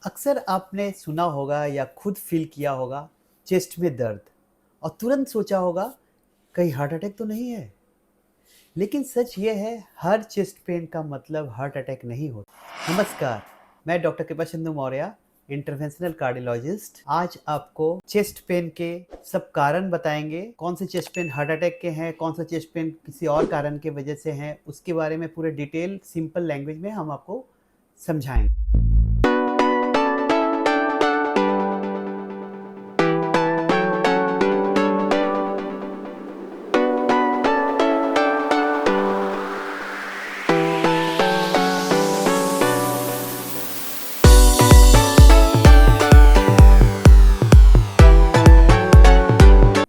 अक्सर आपने सुना होगा या खुद फील किया होगा चेस्ट में दर्द और तुरंत सोचा होगा कहीं हार्ट अटैक तो नहीं है। लेकिन सच ये है, हर चेस्ट पेन का मतलब हार्ट अटैक नहीं होता। नमस्कार, मैं डॉक्टर कृपाचंद्र मौर्य, इंटरवेंशनल कार्डियोलॉजिस्ट। आज आपको चेस्ट पेन के सब कारण बताएंगे। कौन से चेस्ट पेन हार्ट अटैक के हैं, कौन सा चेस्ट पेन किसी और कारण के वजह से हैं, उसके बारे में पूरे डिटेल सिंपल लैंग्वेज में हम आपको समझाएंगे।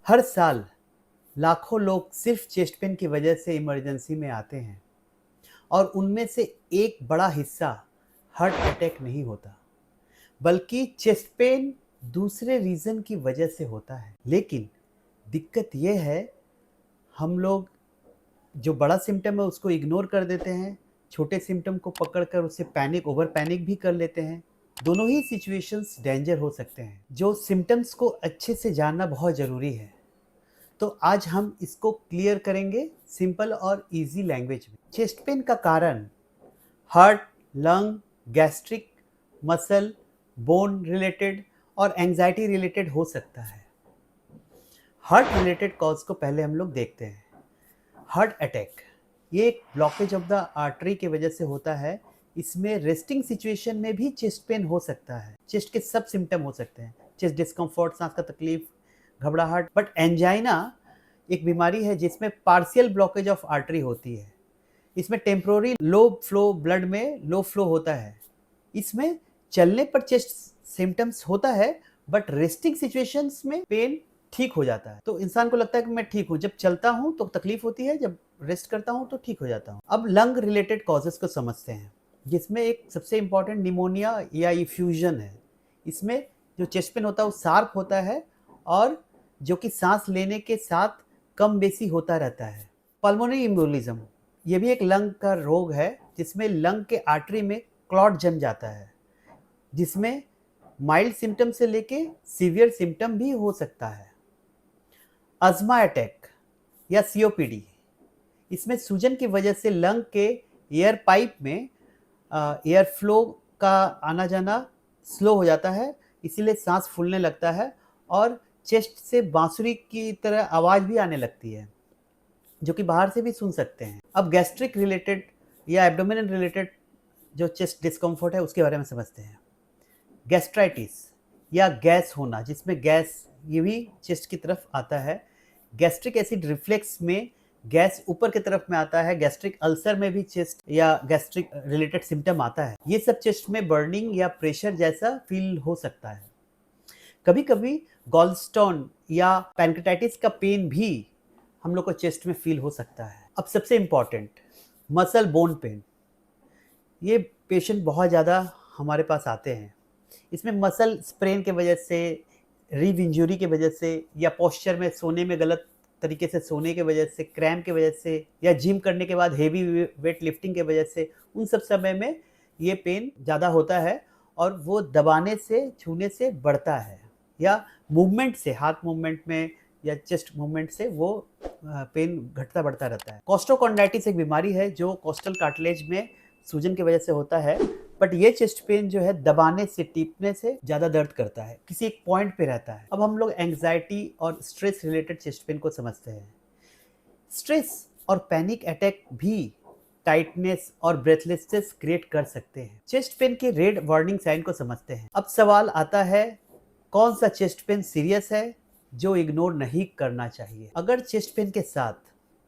हर साल लाखों लोग सिर्फ चेस्ट पेन की वजह से इमरजेंसी में आते हैं और उनमें से एक बड़ा हिस्सा हार्ट अटैक नहीं होता, बल्कि चेस्ट पेन दूसरे रीज़न की वजह से होता है। लेकिन दिक्कत यह है, हम लोग जो बड़ा सिम्टम है उसको इग्नोर कर देते हैं, छोटे सिम्टम को पकड़कर उससे ओवर पैनिक भी कर लेते हैं। दोनों ही सिचुएशंस डेंजर हो सकते हैं। जो सिम्टम्स को अच्छे से जानना बहुत ज़रूरी है। तो आज हम इसको क्लियर करेंगे सिंपल और इजी लैंग्वेज में। चेस्ट पेन का कारण heart, lung, gastric, muscle, bone related और एंजाइटी रिलेटेड हो सकता है। हार्ट रिलेटेड कॉज को पहले हम लोग देखते हैं। हार्ट अटैक ये एक ब्लॉकेज ऑफ द आर्टरी की वजह से होता है। इसमें रेस्टिंग सिचुएशन में भी चेस्ट पेन हो सकता है। चेस्ट के सब सिम्टम हो सकते हैं, चेस्ट डिस्कम्फर्ट, सांस का तकलीफ, घबराहट। बट एंजाइना एक बीमारी है जिसमें पार्शियल ब्लॉकेज ऑफ आर्टरी होती है। इसमें टेम्पोररी लो फ्लो, ब्लड में लो फ्लो होता है। इसमें चलने पर चेस्ट सिम्टम्स होता है, बट रेस्टिंग सिचुएशंस में पेन ठीक हो जाता है। तो इंसान को लगता है कि मैं ठीक हूँ, जब चलता हूँ तो तकलीफ होती है, जब रेस्ट करता हूँ तो ठीक हो जाता हूँ। अब लंग रिलेटेड कॉजेस को समझते हैं, जिसमें एक सबसे इंपॉर्टेंट निमोनिया या इफ्यूजन है। इसमें जो चेस्ट पेन होता है वो शार्प होता है और जो कि सांस लेने के साथ कम बेसी होता रहता है। पल्मोनरी एम्बोलिज्म ये भी एक लंग का रोग है, जिसमें लंग के आर्टरी में क्लॉट जम जाता है, जिसमें माइल्ड सिम्टम से लेके सीवियर सिम्टम भी हो सकता है। अस्थमा अटैक या सीओपीडी, इसमें सूजन की वजह से लंग के एयर पाइप में एयर फ्लो का आना जाना स्लो हो जाता है, इसीलिए सांस फूलने लगता है और चेस्ट से बांसुरी की तरह आवाज़ भी आने लगती है, जो कि बाहर से भी सुन सकते हैं। अब गैस्ट्रिक रिलेटेड या एब्डोमिनल रिलेटेड जो चेस्ट डिस्कम्फर्ट है उसके बारे में समझते हैं। गैस्ट्राइटिस या गैस होना, जिसमें गैस ये भी चेस्ट की तरफ आता है। गैस्ट्रिक एसिड रिफ्लेक्स में गैस ऊपर की तरफ में आता है। गैस्ट्रिक अल्सर में भी चेस्ट या गैस्ट्रिक रिलेटेड सिम्टम आता है। ये सब चेस्ट में बर्निंग या प्रेशर जैसा फील हो सकता है। कभी कभी गॉलस्टोन या पैनक्रेटाइटिस का पेन भी हम लोग को चेस्ट में फील हो सकता है। अब सबसे इम्पॉर्टेंट, मसल बोन पेन। ये पेशेंट बहुत ज़्यादा हमारे पास आते हैं। इसमें मसल स्प्रेन के वजह से, रिब इंजरी की वजह से, या पोस्चर में सोने में गलत तरीके से सोने के वजह से, क्रैम्प की वजह से, या जिम करने के बाद हेवी वेट लिफ्टिंग के वजह से, उन सब समय में ये पेन ज़्यादा होता है और वो दबाने से, छूने से बढ़ता है, या मूवमेंट से, हाथ मूवमेंट में या चेस्ट मूवमेंट से वो पेन घटता बढ़ता रहता है। कोस्टोकॉन्ड्राइटिस एक बीमारी है जो कोस्टल कार्टिलेज में सूजन की वजह से होता है। बट ये चेस्ट पेन जो है दबाने से, टीपने से ज़्यादा दर्द करता है, किसी एक पॉइंट पे रहता है। अब हम लोग एंग्जाइटी और स्ट्रेस रिलेटेड चेस्ट पेन को समझते हैं। स्ट्रेस और पैनिक अटैक भी टाइटनेस और ब्रेथलेसनेस क्रिएट कर सकते हैं। चेस्ट पेन के रेड वार्निंग साइन को समझते हैं। अब सवाल आता है, कौन सा चेस्ट पेन सीरियस है जो इग्नोर नहीं करना चाहिए? अगर चेस्ट पेन के साथ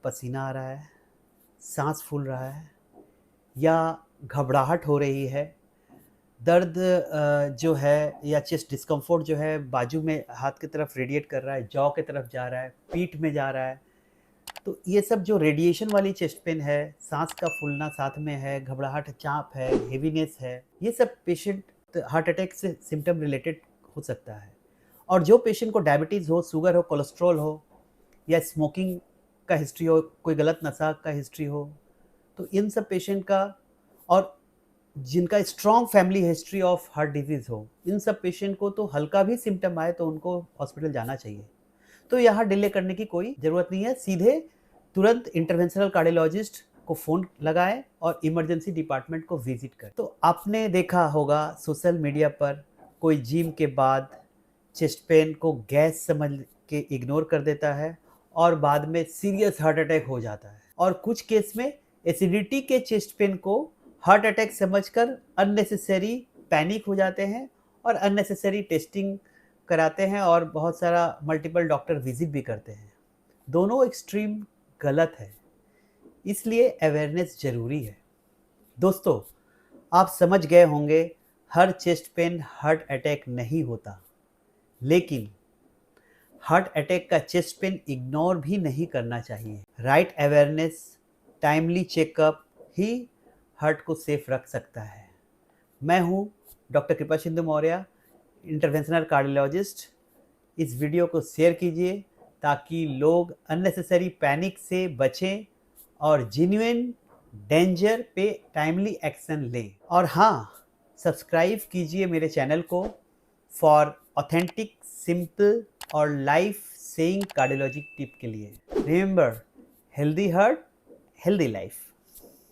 पसीना आ रहा है, सांस फूल रहा है, या घबराहट हो रही है, दर्द जो है या चेस्ट डिस्कम्फर्ट जो है बाजू में हाथ की तरफ रेडिएट कर रहा है, जॉ की तरफ जा रहा है, पीठ में जा रहा है, तो ये सब जो रेडिएशन वाली चेस्ट पेन है, सांस का फूलना साथ में है, घबराहट, चाँप है, हेवीनेस है, ये सब पेशेंट हार्ट अटैक से सिम्टम रिलेटेड हो सकता है। और जो पेशेंट को डायबिटीज़ हो, शुगर हो, कोलेस्ट्रॉल हो, या स्मोकिंग का हिस्ट्री हो, कोई गलत नशा का हिस्ट्री हो, तो इन सब पेशेंट का, और जिनका strong family history of heart disease हो, इन सब पेशेंट को तो हल्का भी सिम्पटम आए तो उनको हॉस्पिटल जाना चाहिए। तो यहाँ डिले करने की कोई ज़रूरत नहीं है, सीधे तुरंत इंटरवेंशनल कार्डियोलॉजिस्ट को फ़ोन लगाएँ और इमरजेंसी डिपार्टमेंट को विज़िट करें। तो आपने देखा होगा सोशल मीडिया पर कोई जिम के बाद चेस्ट पेन को गैस समझ के इग्नोर कर देता है और बाद में सीरियस हार्ट अटैक हो जाता है। और कुछ केस में एसिडिटी के चेस्ट पेन को हार्ट अटैक समझकर अननेसेसरी पैनिक हो जाते हैं और अननेसेसरी टेस्टिंग कराते हैं और बहुत सारा मल्टीपल डॉक्टर विजिट भी करते हैं। दोनों एक्सट्रीम गलत है, इसलिए अवेयरनेस ज़रूरी है। दोस्तों, आप समझ गए होंगे हर चेस्ट पेन हार्ट अटैक नहीं होता, लेकिन हार्ट अटैक का चेस्ट पेन इग्नोर भी नहीं करना चाहिए। राइट अवेयरनेस, टाइमली चेकअप ही हार्ट को सेफ रख सकता है। मैं हूँ डॉक्टर कृपा सिंधु मौर्य, इंटरवेंशनल कार्डियोलॉजिस्ट। इस वीडियो को शेयर कीजिए ताकि लोग अननेसेसरी पैनिक से बचें और जेन्युइन डेंजर पे टाइमली एक्शन लें। और हाँ, सब्सक्राइब कीजिए मेरे चैनल को फॉर ऑथेंटिक, सिंपल और लाइफ सेइंग कार्डियोलॉजी टिप के लिए। Remember, healthy heart, healthy life.